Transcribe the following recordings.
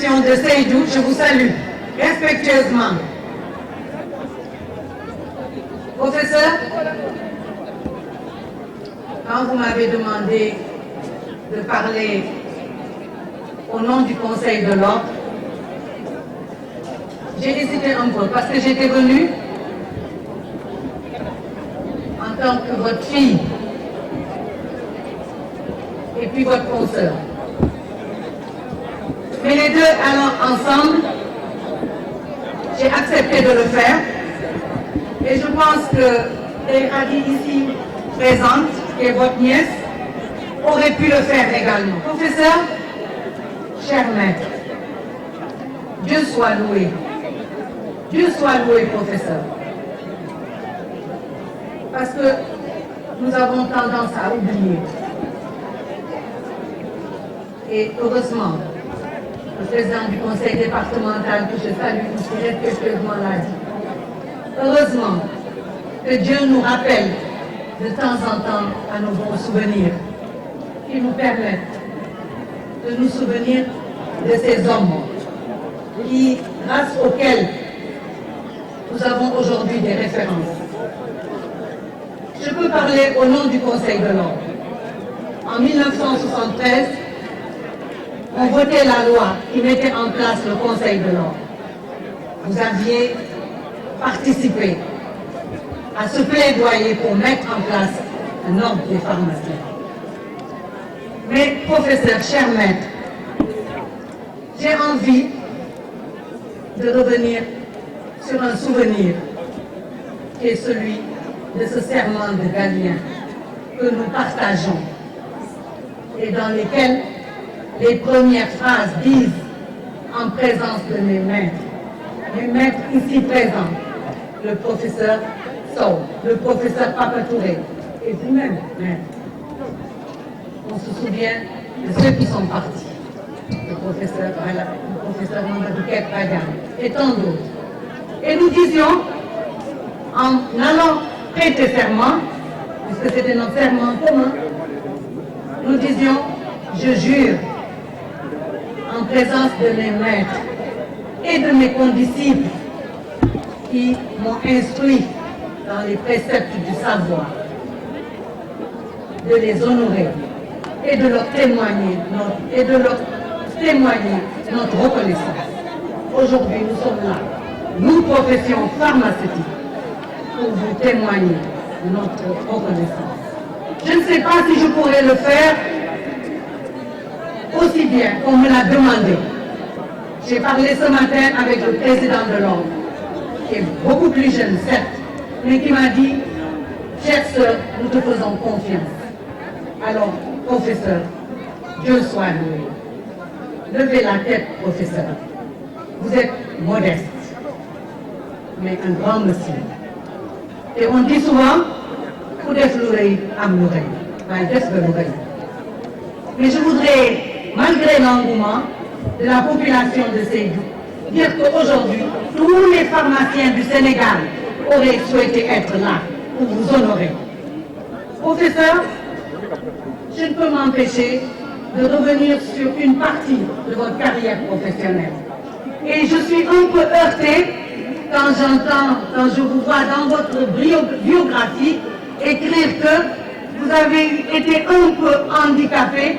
population de Sédhiou, je vous salue respectueusement. Professeur, quand vous m'avez demandé de parler au nom du Conseil de l'Ordre, j'ai hésité un peu parce que j'étais venue en tant que votre fille et puis votre consoeur. Mais les deux allant ensemble, j'ai accepté de le faire et je pense que les Hadi ici présente, qui est votre nièce, aurait pu le faire également. Professeur, cher maître, Dieu soit loué. Dieu soit loué, professeur. Parce que nous avons tendance à oublier. Et heureusement, le président du conseil départemental, que je salue ici respectueusement, l'a dit. Heureusement que Dieu nous rappelle de temps en temps à nos bons souvenirs, qui nous permettent de nous souvenir de ces hommes qui, grâce auxquels nous avons aujourd'hui des références. Je peux parler au nom du Conseil de l'Ordre. En 1973, on votait la loi qui mettait en place le Conseil de l'Ordre. Vous aviez participé à ce plaidoyer pour mettre en place un ordre des pharmaciens. Mais, professeur, cher maître, j'ai envie de revenir sur un souvenir qui est celui de ce serment de Galien que nous partageons et dans lequel les premières phrases disent en présence de mes maîtres ici présents, le professeur Sow, le professeur Papa Touré et vous-même, maître. On se souvient de ceux qui sont partis, le professeur Mamadou Kek Badian et tant d'autres. Et nous disions, en allant prêter serment, puisque c'était notre serment commun, nous disions, je jure, en présence de mes maîtres et de mes condisciples qui m'ont instruit dans les préceptes du savoir, de les honorer et de leur témoigner notre reconnaissance. Aujourd'hui, nous sommes là, nous, profession pharmaceutique, pour vous témoigner notre reconnaissance. Je ne sais pas si je pourrais le faire aussi bien qu'on me l'a demandé. J'ai parlé ce matin avec le président de l'ordre, qui est beaucoup plus jeune, certes, mais qui m'a dit, chère sœur, nous te faisons confiance. Alors, professeur, Dieu soit loué. Levez la tête, professeur. Vous êtes modeste, mais un grand monsieur. Et on dit souvent, pour des l'oreille, am l'oreille. Mais je voudrais, malgré l'engouement de la population de Sédhiou, dire qu'aujourd'hui, tous les pharmaciens du Sénégal auraient souhaité être là pour vous honorer. Professeur, je ne peux m'empêcher de revenir sur une partie de votre carrière professionnelle. Et je suis un peu heurtée quand je vous vois dans votre biographie écrire que vous avez été un peu handicapé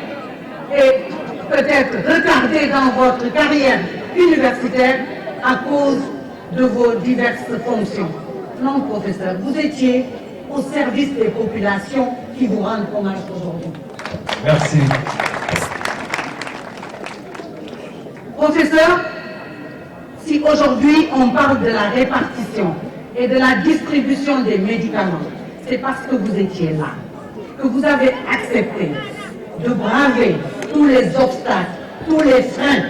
et peut-être retardé dans votre carrière universitaire à cause de vos diverses fonctions. Non, professeur, vous étiez au service des populations qui vous rendent hommage aujourd'hui. Merci. Professeur, si aujourd'hui on parle de la répartition et de la distribution des médicaments, c'est parce que vous étiez là, que vous avez accepté de braver tous les obstacles, tous les freins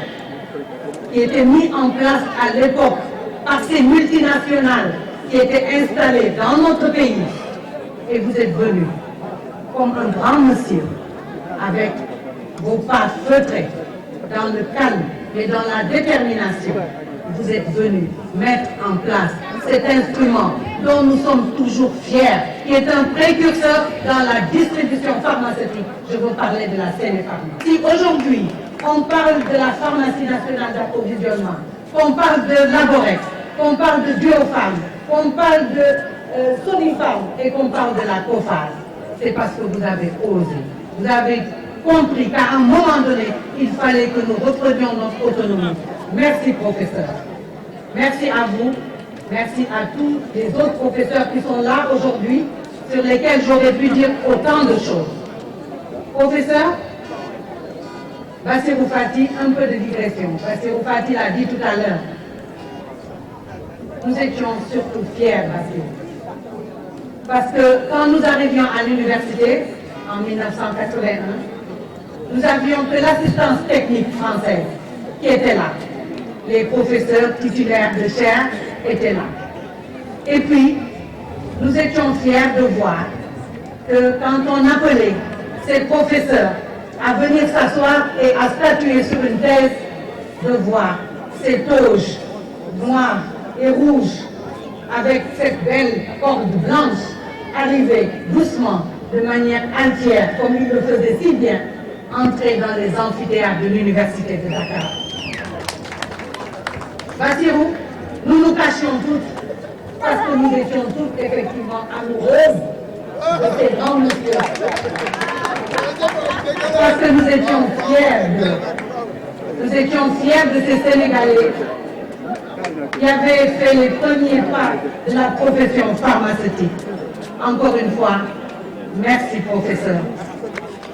qui étaient mis en place à l'époque par ces multinationales qui étaient installées dans notre pays. Et vous êtes venu comme un grand monsieur, avec vos pas feutrés, dans le calme et dans la détermination. Vous êtes venu mettre en place cet instrument dont nous sommes toujours fiers, qui est un précurseur dans la distribution pharmaceutique. Je veux parler de la Sénépharma. Si aujourd'hui, on parle de la pharmacie nationale d'approvisionnement, qu'on parle de Laborex, qu'on parle de Biopharm, qu'on parle de Sodipharm et qu'on parle de la COFAS. C'est parce que vous avez osé. Vous avez compris qu'à un moment donné, il fallait que nous reprenions notre autonomie. Merci, professeur. Merci à vous. Merci à tous les autres professeurs qui sont là aujourd'hui, sur lesquels j'aurais pu dire autant de choses. Professeur, Bassirou Fati, un peu de digression. Bassirou Fati l'a dit tout à l'heure. Nous étions surtout fiers, Bassirou. Parce que quand nous arrivions à l'université, en 1981, nous avions que l'assistance technique française qui était là. Les professeurs titulaires de chaire étaient là. Et puis, nous étions fiers de voir que quand on appelait ces professeurs à venir s'asseoir et à statuer sur une thèse, de voir ces toges noires et rouges avec cette belle corde blanche arriver doucement, de manière entière, comme il le faisait si bien, entrer dans les amphithéâtres de l'Université de Dakar. Bassirou, nous nous cachions toutes, parce que nous étions toutes effectivement amoureuses de ces grands messieurs. Parce que nous étions fiers d'eux. Nous étions fiers de ces Sénégalais qui avaient fait les premiers pas de la profession pharmaceutique. Encore une fois, merci professeur.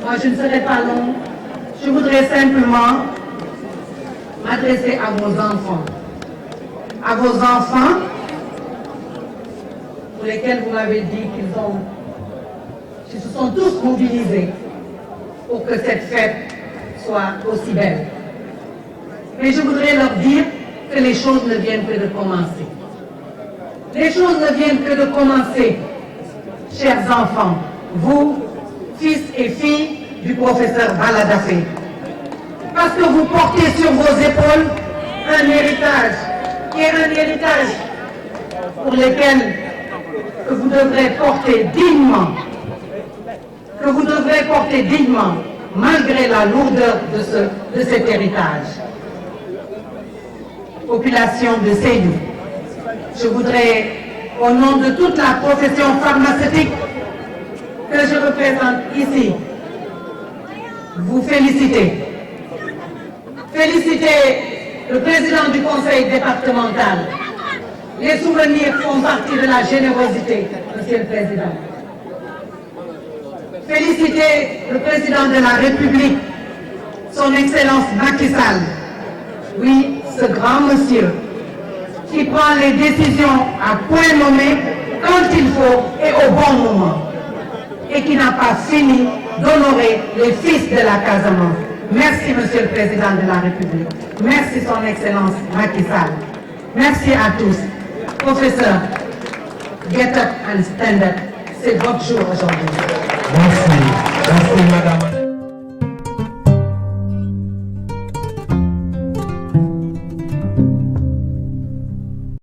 Moi je ne serai pas long, je voudrais simplement m'adresser à vos enfants. À vos enfants, pour lesquels vous m'avez dit qu'ils se sont tous mobilisés pour que cette fête soit aussi belle. Mais je voudrais leur dire que les choses ne viennent que de commencer. Les choses ne viennent que de commencer, chers enfants, vous, fils et filles du professeur Baladafé. Parce que vous portez sur vos épaules un héritage, qui est un héritage pour lequel que vous devrez porter dignement, malgré la lourdeur de cet héritage. Population de Sédhiou, je voudrais, au nom de toute la profession pharmaceutique que je représente ici, vous féliciter. Féliciter le président du conseil départemental. Les souvenirs font partie de la générosité, Monsieur le Président. Féliciter le président de la République, son Excellence Macky Sall. Oui, ce grand monsieur qui prend les décisions à point nommé, quand il faut et au bon moment. Et qui n'a pas fini d'honorer les fils de la Casamance. Merci, Monsieur le Président de la République. Merci, son Excellence Macky Sall. Merci à tous. Professeur, get up and stand up. C'est votre jour aujourd'hui. Merci. Merci, madame.